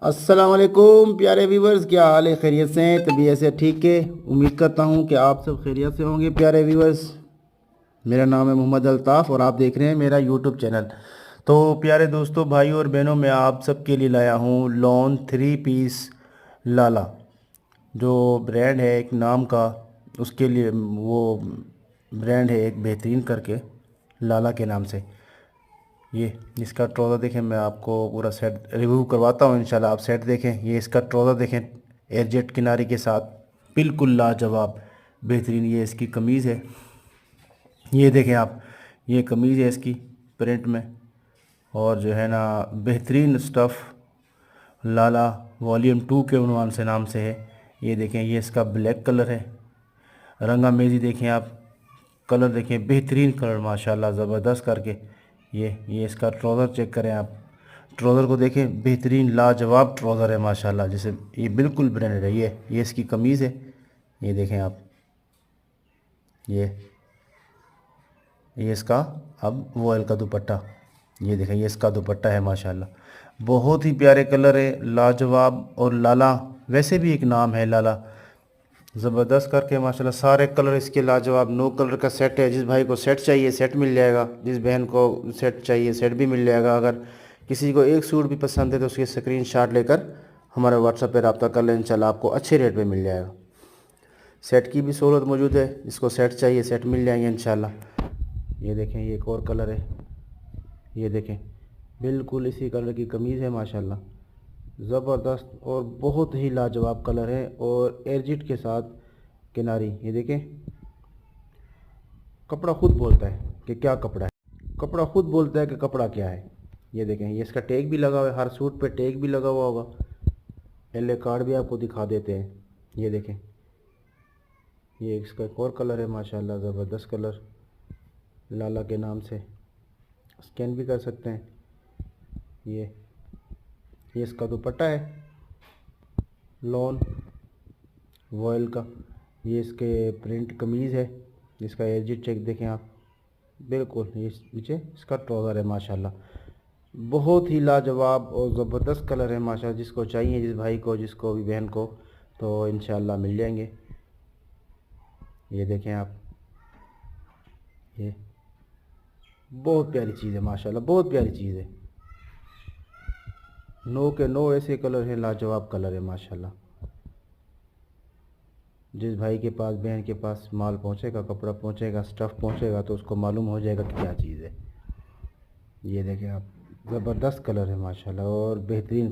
अस्सलाम वालेकुम प्यारे व्यूवर्स, क्या हाल है? खैरियत से हैं? तबीयत से ठीक है? उम्मीद करता हूं कि आप सब खैरियत से होंगे। प्यारे व्यूवर्स, मेरा नाम है मोहम्मद अल्ताफ़ और आप देख रहे हैं मेरा यूट्यूब चैनल। तो प्यारे दोस्तों, भाइयों और बहनों, मैं आप सबके लिए लाया हूं लॉन 3 पीस लाला। जो ब्रांड है एक नाम का, उसके लिए वो ब्रांड है एक बेहतरीन करके, लाला के नाम से। ये इसका ट्राउज़र देखें, मैं आपको पूरा सेट रिव्यू करवाता हूँ इंशाल्लाह। आप सेट देखें, ये इसका ट्राउज़र देखें एयरजेट किनारी के साथ, बिल्कुल लाजवाब बेहतरीन। ये इसकी कमीज़ है, ये देखें आप, ये कमीज़ है इसकी प्रिंट में। और जो है ना, बेहतरीन स्टफ़ लाला वॉल्यूम 2 के उन्वान से नाम से है। ये देखें, ये इसका ब्लैक कलर है, रंगामेजी देखें आप, कलर देखें, बेहतरीन कलर माशाल्लाह ज़बरदस्त करके। ये इसका ट्राउज़र चेक करें आप, ट्राउज़र को देखें, बेहतरीन लाजवाब ट्राउज़र है माशाल्लाह। जैसे ये बिल्कुल ब्रांडेड है। ये इसकी कमीज़ है, ये देखें आप। ये ये इसका अब वॉयल का दुपट्टा, ये देखें, ये इसका दुपट्टा है माशाल्लाह। बहुत ही प्यारे कलर है, लाजवाब। और लाला वैसे भी एक नाम है लाला, ज़बरदस्त करके माशाल्लाह। सारे कलर इसके लाजवाब। 9 कलर का सेट है। जिस भाई को सेट चाहिए सेट मिल जाएगा, जिस बहन को सेट चाहिए सेट भी मिल जाएगा। अगर किसी को एक सूट भी पसंद है तो उसके स्क्रीनशॉट लेकर हमारे व्हाट्सएप पे रब्ता कर लें, इंशाल्लाह आपको अच्छे रेट पे मिल जाएगा। सेट की भी सहूलत मौजूद है, जिसको सेट चाहिए सेट मिल जाएंगे इंशाल्लाह। ये देखें, ये एक और कलर है, ये देखें, बिल्कुल इसी कलर की कमीज़ है माशाल्लाह। ज़बरदस्त और बहुत ही लाजवाब कलर है, और एयरजिट के साथ किनारी। ये देखें, कपड़ा खुद बोलता है कि क्या कपड़ा है, कपड़ा खुद बोलता है कि कपड़ा क्या है। ये देखें, ये इसका टैग भी लगा हुआ है, हर सूट पे टैग भी लगा हुआ होगा। एल कार्ड भी आपको दिखा देते हैं। ये देखें, ये इसका एक और कलर है माशाल्लाह, ज़बरदस्त कलर, लाला के नाम से। स्कैन भी कर सकते हैं। ये इसका दुपट्टा है लॉन वॉयल का। ये इसके प्रिंट कमीज़ है, इसका एजिट चेक देखें आप, बिल्कुल। ये नीचे इसका ट्राउज़र है माशाल्लाह। बहुत ही लाजवाब और ज़बरदस्त कलर है माशाल्लाह। जिसको चाहिए, जिस भाई को, जिसको भी बहन को, तो इंशाल्लाह मिल जाएंगे। ये देखें आप, ये बहुत प्यारी चीज़ है माशाल्लाह, बहुत प्यारी चीज़ है। 9 के 9 ऐसे कलर हैं, लाजवाब कलर है माशाल्लाह। जिस भाई के पास, बहन के पास माल पहुंचेगा, कपड़ा पहुंचेगा, स्टफ़ पहुंचेगा, तो उसको मालूम हो जाएगा कि क्या चीज़ है। ये देखें आप, ज़बरदस्त कलर है माशाल्लाह और बेहतरीन।